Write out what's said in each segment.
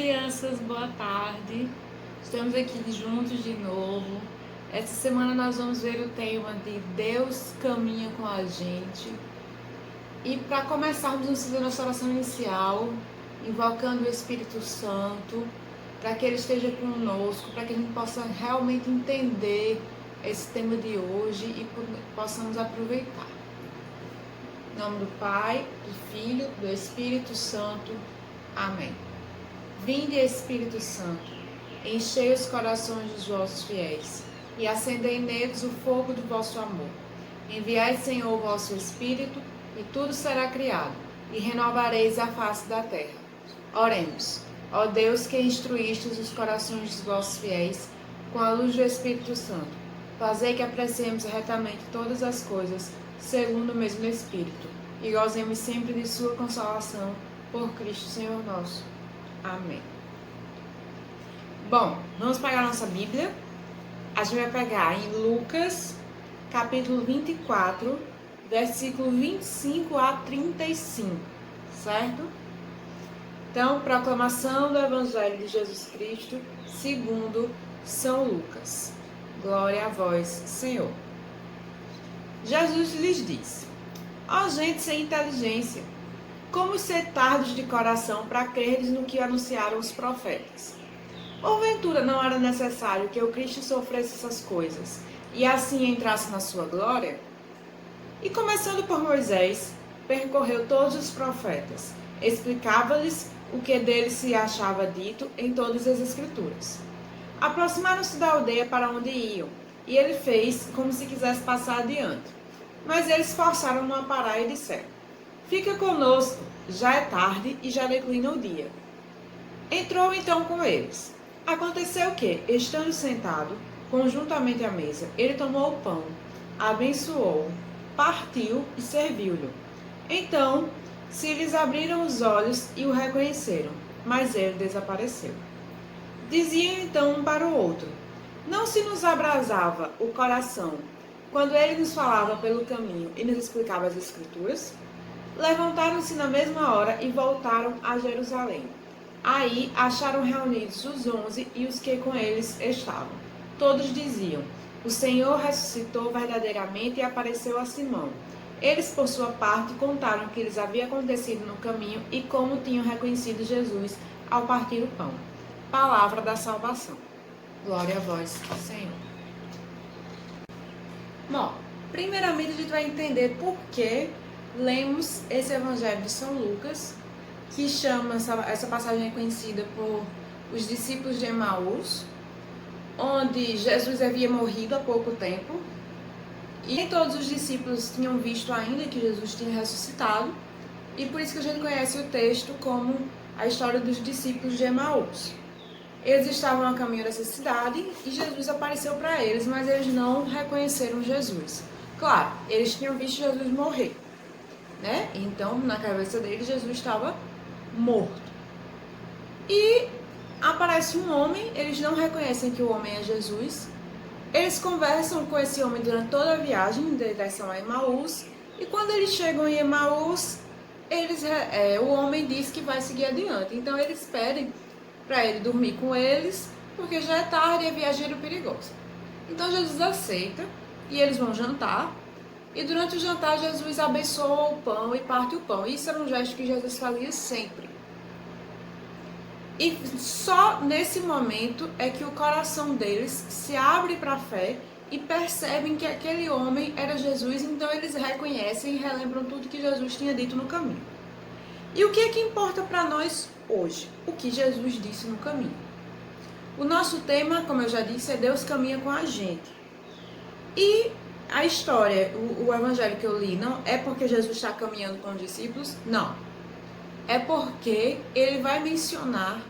crianças, boa tarde. Estamos aqui juntos de novo. Essa semana nós vamos ver o tema de Deus caminha com a gente. E para começarmos, vamos fazer nossa oração inicial, invocando o Espírito Santo, para que Ele esteja conosco, para que a gente possa realmente entender esse tema de hoje e possamos aproveitar. Em nome do Pai, do Filho, do Espírito Santo. Amém. Vinde, Espírito Santo, enchei os corações dos vossos fiéis e acendei neles o fogo do vosso amor. Enviai, Senhor, o vosso Espírito, e tudo será criado, e renovareis a face da terra. Oremos. Ó Deus, que instruístes os corações dos vossos fiéis com a luz do Espírito Santo, fazei que apreciemos retamente todas as coisas, segundo o mesmo Espírito, e gozemos sempre de sua consolação, por Cristo Senhor nosso. Amém. Bom, vamos pegar a nossa Bíblia. A gente vai pegar em Lucas, capítulo 24, versículo 25 a 35, certo? Então, proclamação do Evangelho de Jesus Cristo, segundo São Lucas. Glória a vós, Senhor. Jesus lhes disse: ó gente sem inteligência, como ser tardos de coração para creres no que anunciaram os profetas? Porventura não era necessário que o Cristo sofresse essas coisas e assim entrasse na sua glória? E começando por Moisés, percorreu todos os profetas, explicava-lhes o que dele se achava dito em todas as Escrituras. Aproximaram-se da aldeia para onde iam, e ele fez como se quisesse passar adiante. Mas eles forçaram-no a parar e disseram: fica conosco, já é tarde e já declina o dia. Entrou então com eles. Aconteceu que, estando sentado, conjuntamente à mesa, ele tomou o pão, abençoou, partiu e serviu-lhe. Então se lhes abriram os olhos e o reconheceram, mas ele desapareceu. Diziam então um para o outro: não se nos abrasava o coração quando ele nos falava pelo caminho e nos explicava as Escrituras? Levantaram-se na mesma hora e voltaram a Jerusalém. Aí acharam reunidos os 11 e os que com eles estavam. Todos diziam: o Senhor ressuscitou verdadeiramente e apareceu a Simão. Eles, por sua parte, contaram o que lhes havia acontecido no caminho e como tinham reconhecido Jesus ao partir o pão. Palavra da salvação. Glória a vós, Senhor. Bom, primeiramente a gente vai entender por que lemos esse Evangelho de São Lucas, que chama, essa passagem é conhecida por os discípulos de Emaús, onde Jesus havia morrido há pouco tempo, e nem todos os discípulos tinham visto ainda que Jesus tinha ressuscitado, e por isso que a gente conhece o texto como a história dos discípulos de Emaús. Eles estavam a caminho dessa cidade e Jesus apareceu para eles, mas eles não reconheceram Jesus. Claro, eles tinham visto Jesus morrer, né? Então, na cabeça deles, Jesus estava morto. E aparece um homem, eles não reconhecem que o homem é Jesus. Eles conversam com esse homem durante toda a viagem em direção a Emaús. E quando eles chegam em Emaús, o homem diz que vai seguir adiante. Então, eles pedem para ele dormir com eles, porque já é tarde e é viajeiro perigoso. Então, Jesus aceita e eles vão jantar. E durante o jantar, Jesus abençoa o pão e parte o pão. Isso era um gesto que Jesus fazia sempre. E só nesse momento é que o coração deles se abre para a fé e percebem que aquele homem era Jesus. Então eles reconhecem e relembram tudo que Jesus tinha dito no caminho. E o que é que importa para nós hoje? O que Jesus disse no caminho. O nosso tema, como eu já disse, é Deus caminha com a gente. E a história, o evangelho que eu li, não é porque Jesus está caminhando com os discípulos, não. É porque ele vai mencionar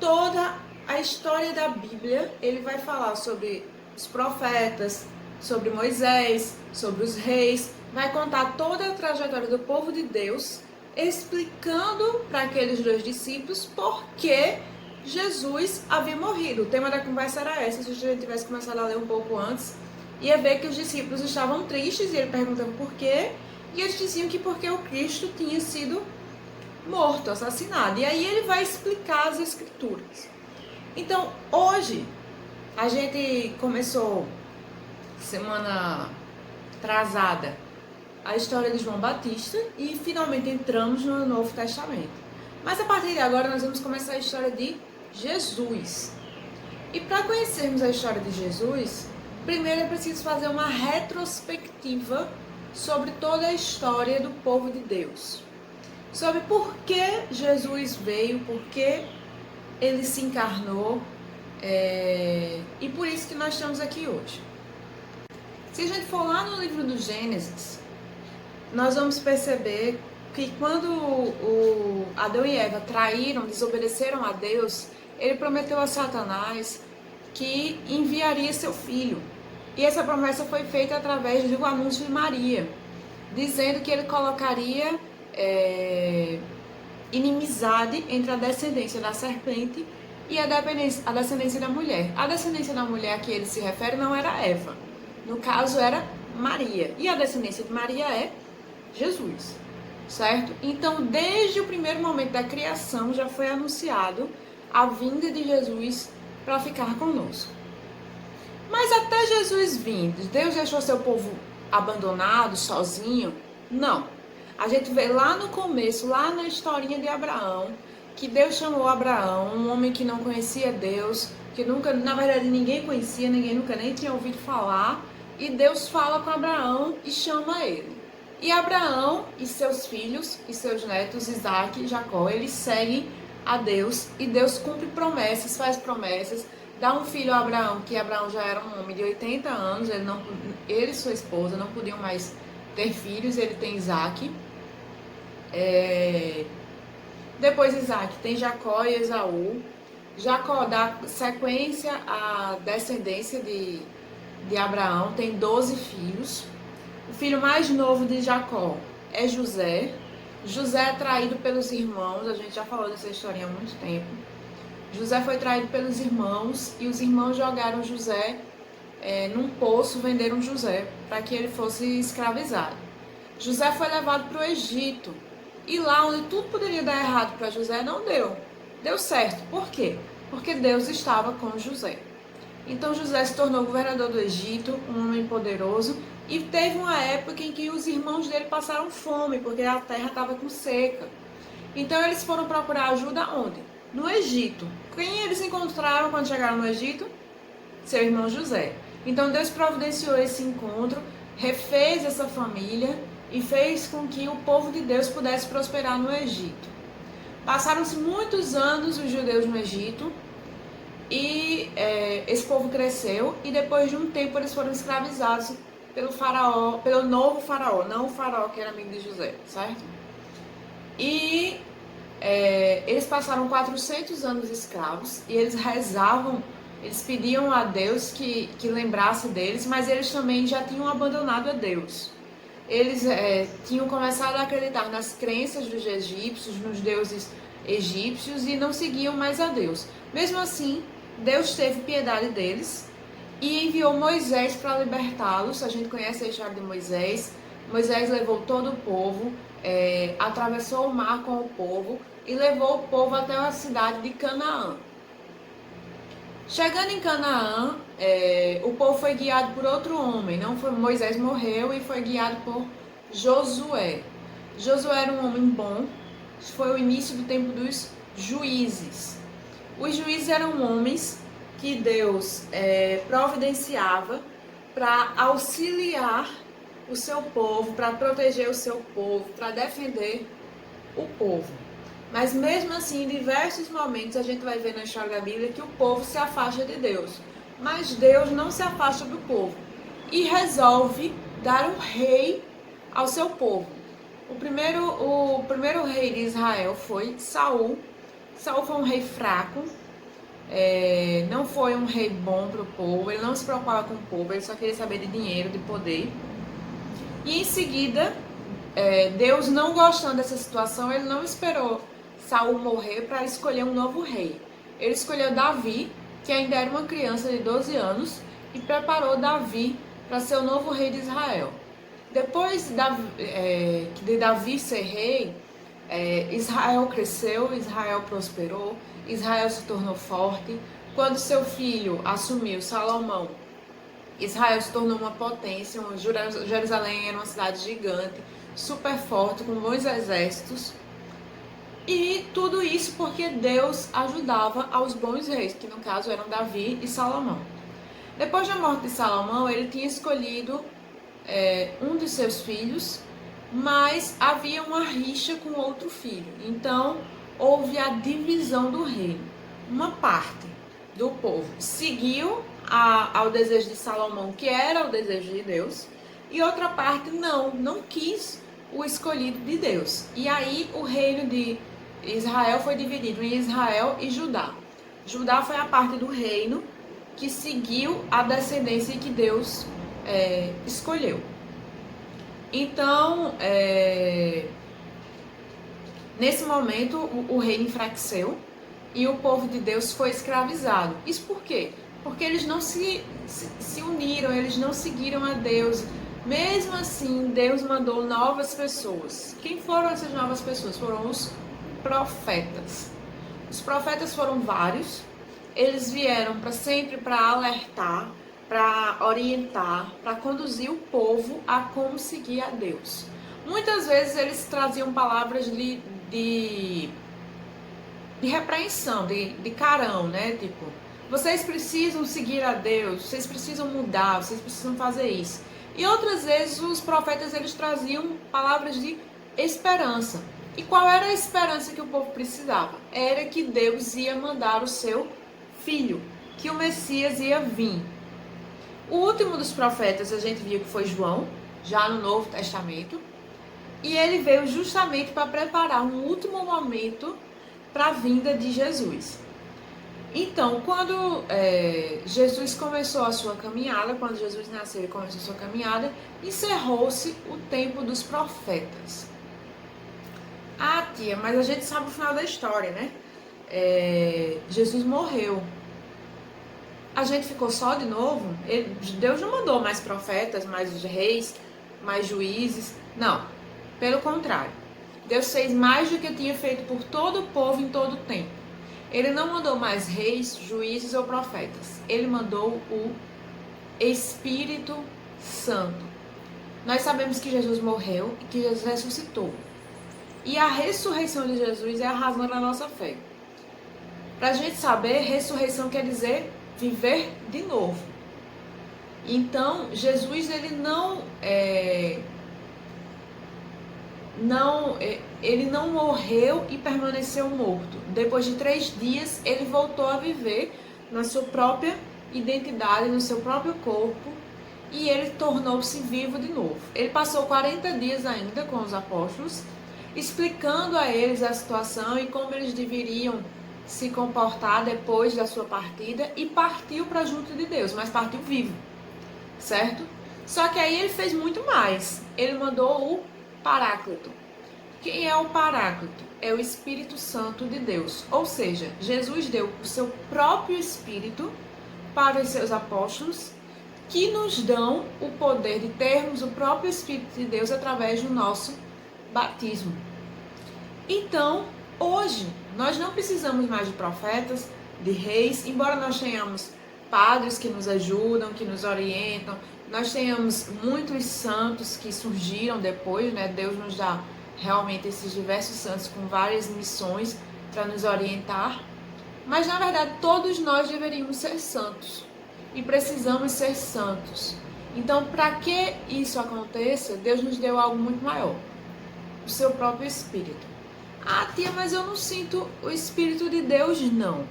toda a história da Bíblia. Ele vai falar sobre os profetas, sobre Moisés, sobre os reis, vai contar toda a trajetória do povo de Deus, explicando para aqueles dois discípulos por que Jesus havia morrido. O tema da conversa era essa. Se a gente tivesse começado a ler um pouco antes, ia ver que os discípulos estavam tristes e ele perguntava por quê, e eles diziam que porque o Cristo tinha sido morto, assassinado. E aí ele vai explicar as escrituras. Então, hoje, a gente começou, semana atrasada, a história de João Batista e finalmente entramos no Novo Testamento. Mas a partir de agora nós vamos começar a história de Jesus. E para conhecermos a história de Jesus, primeiro é preciso fazer uma retrospectiva sobre toda a história do povo de Deus. Sobre por que Jesus veio, por que ele se encarnou, e por isso que nós estamos aqui hoje. Se a gente for lá no livro do Gênesis, nós vamos perceber que quando Adão e Eva traíram, desobedeceram a Deus, ele prometeu a Satanás que enviaria seu filho. E essa promessa foi feita através do anúncio de Maria, dizendo que ele colocaria inimizade entre a descendência da serpente e a descendência da mulher. A descendência da mulher a que ele se refere não era Eva, no caso era Maria. E a descendência de Maria é Jesus, certo? Então, desde o primeiro momento da criação já foi anunciado a vinda de Jesus para ficar conosco. Mas até Jesus vindo, Deus deixou seu povo abandonado, sozinho? Não. A gente vê lá no começo, lá na historinha de Abraão, que Deus chamou Abraão, um homem que não conhecia Deus, que nunca, na verdade, ninguém conhecia, ninguém nunca nem tinha ouvido falar, e Deus fala com Abraão e chama ele. E Abraão e seus filhos e seus netos, Isaac e Jacó, eles seguem a Deus e Deus cumpre promessas, faz promessas, dá um filho a Abraão, que Abraão já era um homem de 80 anos, ele e sua esposa não podiam mais ter filhos, ele tem Isaac. Depois Isaac tem Jacó e Esaú. Jacó dá sequência à descendência de Abraão, tem 12 filhos. O filho mais novo de Jacó é José. José é traído pelos irmãos, a gente já falou dessa historinha há muito tempo. José foi traído pelos irmãos e os irmãos jogaram José num poço, venderam José para que ele fosse escravizado. José foi levado para o Egito e lá onde tudo poderia dar errado para José, não deu. Deu certo. Por quê? Porque Deus estava com José. Então José se tornou governador do Egito, um homem poderoso, e teve uma época em que os irmãos dele passaram fome, porque a terra estava com seca. Então eles foram procurar ajuda onde? No Egito. Quem eles encontraram quando chegaram no Egito? Seu irmão José. Então Deus providenciou esse encontro, refez essa família e fez com que o povo de Deus pudesse prosperar no Egito. Passaram-se muitos anos os judeus no Egito e esse povo cresceu e depois de um tempo eles foram escravizados pelo faraó, pelo novo faraó, não o faraó que era amigo de José, certo? E eles passaram 400 anos escravos e eles rezavam, eles pediam a Deus que lembrasse deles, mas eles também já tinham abandonado a Deus. Eles tinham começado a acreditar nas crenças dos egípcios, nos deuses egípcios e não seguiam mais a Deus. Mesmo assim, Deus teve piedade deles e enviou Moisés para libertá-los. A gente conhece a história de Moisés. Moisés levou todo o povo, atravessou o mar com o povo e levou o povo até a cidade de Canaã. Chegando em Canaã, o povo foi guiado por outro homem. Não foi Moisés, morreu e foi guiado por Josué. Josué era um homem bom. Foi o início do tempo dos juízes. Os juízes eram homens que Deus providenciava para auxiliar o seu povo, para proteger o seu povo, para defender o povo. Mas mesmo assim, em diversos momentos, a gente vai ver na história da Bíblia que o povo se afasta de Deus. Mas Deus não se afasta do povo e resolve dar um rei ao seu povo. O primeiro rei de Israel foi Saul. Saul foi um rei fraco, não foi um rei bom para o povo, ele não se preocupava com o povo, ele só queria saber de dinheiro, de poder. E em seguida, Deus, não gostando dessa situação, ele não esperou Saul morrer para escolher um novo rei. Ele escolheu Davi, que ainda era uma criança de 12 anos, e preparou Davi para ser o novo rei de Israel. Depois de Davi ser rei, Israel cresceu, Israel prosperou, Israel se tornou forte. Quando seu filho assumiu, Salomão, Israel se tornou uma potência. Jerusalém era uma cidade gigante, super forte, com bons exércitos. E tudo isso porque Deus ajudava aos bons reis, que no caso eram Davi e Salomão. Depois da morte de Salomão, ele tinha escolhido um dos seus filhos, mas havia uma rixa com outro filho. Então, houve a divisão do reino. Uma parte do povo seguiu ao desejo de Salomão, que era o desejo de Deus, e outra parte não quis o escolhido de Deus. E aí o reino de Israel foi dividido em Israel e Judá. Judá foi a parte do reino que seguiu a descendência que Deus escolheu. Então, nesse momento, o reino enfraqueceu e o povo de Deus foi escravizado. Isso por quê? Porque eles não se uniram, eles não seguiram a Deus. Mesmo assim, Deus mandou novas pessoas. Quem foram essas novas pessoas? Foram os profetas. Os profetas foram vários. Eles vieram para alertar, para orientar, para conduzir o povo a como seguir a Deus. Muitas vezes eles traziam palavras de repreensão, de carão, né? Tipo, vocês precisam seguir a Deus, vocês precisam mudar, vocês precisam fazer isso. E outras vezes os profetas eles traziam palavras de esperança. E qual era a esperança que o povo precisava? Era que Deus ia mandar o seu filho, que o Messias ia vir. O último dos profetas a gente viu que foi João, já no Novo Testamento, e ele veio justamente para preparar um último momento para a vinda de Jesus. Então, quando Jesus começou a sua caminhada, quando Jesus nasceu e começou a sua caminhada, encerrou-se o tempo dos profetas. Ah, tia, mas a gente sabe o final da história, né? Jesus morreu. A gente ficou só de novo? Deus não mandou mais profetas, mais reis, mais juízes. Não, pelo contrário. Deus fez mais do que tinha feito por todo o povo em todo o tempo. Ele não mandou mais reis, juízes ou profetas. Ele mandou o Espírito Santo. Nós sabemos que Jesus morreu e que Jesus ressuscitou. E a ressurreição de Jesus é a razão da nossa fé. Para a gente saber, ressurreição quer dizer viver de novo. Então, Jesus ele não morreu e permaneceu morto. Depois de 3 dias, ele voltou a viver na sua própria identidade, no seu próprio corpo, e ele tornou-se vivo de novo. Ele passou 40 dias ainda com os apóstolos, explicando a eles a situação e como eles deveriam se comportar depois da sua partida, e partiu para junto de Deus, mas partiu vivo, certo? Só que aí ele fez muito mais. Ele mandou o Paráclito. Quem é o Paráclito? É o Espírito Santo de Deus. Ou seja, Jesus deu o seu próprio Espírito para os seus apóstolos, que nos dão o poder de termos o próprio Espírito de Deus através do nosso batismo. Então, hoje, nós não precisamos mais de profetas, de reis, embora nós tenhamos padres que nos ajudam, que nos orientam, nós tenhamos muitos santos que surgiram depois, né? Deus nos dá realmente esses diversos santos com várias missões para nos orientar, mas na verdade todos nós deveríamos ser santos e precisamos ser santos. Então, para que isso aconteça, Deus nos deu algo muito maior, o seu próprio Espírito. Ah, tia, mas eu não sinto o Espírito de Deus, não.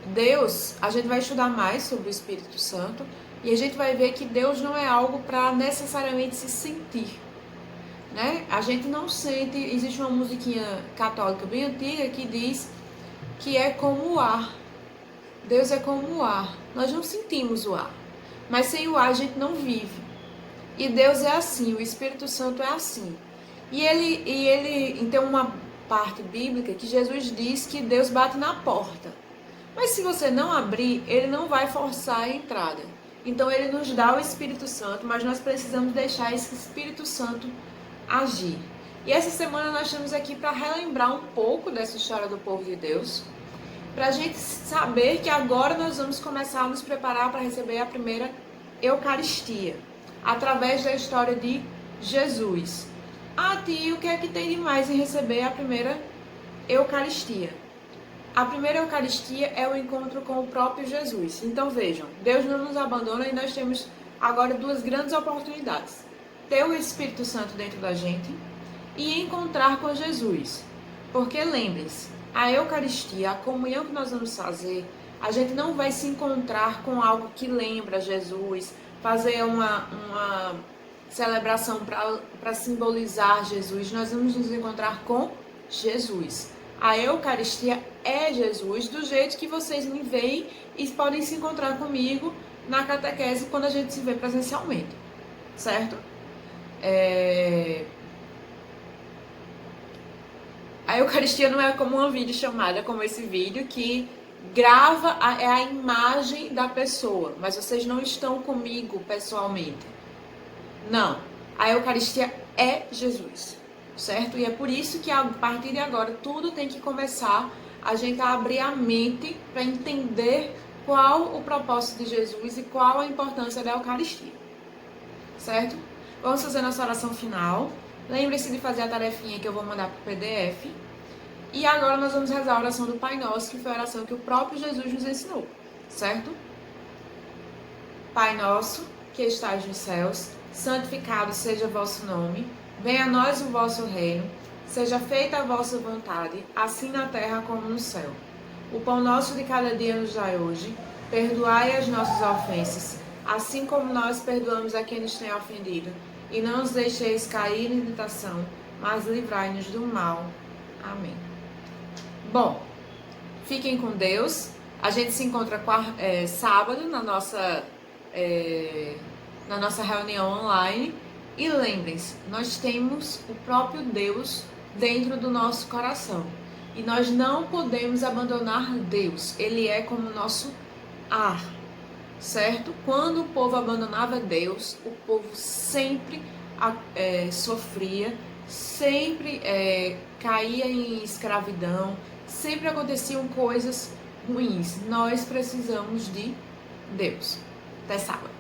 Deus, a gente vai estudar mais sobre o Espírito Santo e a gente vai ver que Deus não é algo para necessariamente se sentir, né? A gente não sente, existe uma musiquinha católica bem antiga que diz que é como o ar. Deus é como o ar. Nós não sentimos o ar, mas sem o ar a gente não vive. E Deus é assim, o Espírito Santo é assim. E ele tem uma parte bíblica que Jesus diz que Deus bate na porta. Mas se você não abrir, ele não vai forçar a entrada. Então ele nos dá o Espírito Santo, mas nós precisamos deixar esse Espírito Santo agir. E essa semana nós estamos aqui para relembrar um pouco dessa história do povo de Deus, para a gente saber que agora nós vamos começar a nos preparar para receber a primeira Eucaristia, através da história de Jesus. Ah, tia, o que é que tem de mais em receber a primeira Eucaristia? A primeira Eucaristia é o encontro com o próprio Jesus. Então vejam, Deus não nos abandona e nós temos agora duas grandes oportunidades. Ter o Espírito Santo dentro da gente e encontrar com Jesus. Porque lembrem-se, a Eucaristia, a comunhão que nós vamos fazer, a gente não vai se encontrar com algo que lembra Jesus, fazer uma celebração para simbolizar Jesus. Nós vamos nos encontrar com Jesus. A Eucaristia é Jesus, do jeito que vocês me veem e podem se encontrar comigo na catequese quando a gente se vê presencialmente, certo? A Eucaristia não é como uma videochamada, como esse vídeo, que grava a imagem da pessoa, mas vocês não estão comigo pessoalmente. Não, a Eucaristia é Jesus, certo? E é por isso que a partir de agora tudo tem que começar a gente a abrir a mente para entender qual o propósito de Jesus e qual a importância da Eucaristia, certo? Vamos fazer nossa oração final. Lembre-se de fazer a tarefinha que eu vou mandar para o PDF. E agora nós vamos rezar a oração do Pai Nosso, que foi a oração que o próprio Jesus nos ensinou, certo? Pai Nosso, que estais nos céus, santificado seja o vosso nome, venha a nós o vosso reino, seja feita a vossa vontade, assim na terra como no céu. O pão nosso de cada dia nos dai hoje, perdoai as nossas ofensas, assim como nós perdoamos a quem nos tem ofendido, e não nos deixeis cair em tentação, mas livrai-nos do mal. Amém. Bom, fiquem com Deus. A gente se encontra sábado na nossa reunião online. E lembrem-se, nós temos o próprio Deus dentro do nosso coração. E nós não podemos abandonar Deus. Ele é como o nosso ar, certo? Quando o povo abandonava Deus, o povo sempre sofria, sempre caía em escravidão, sempre aconteciam coisas ruins. Nós precisamos de Deus. Até sábado.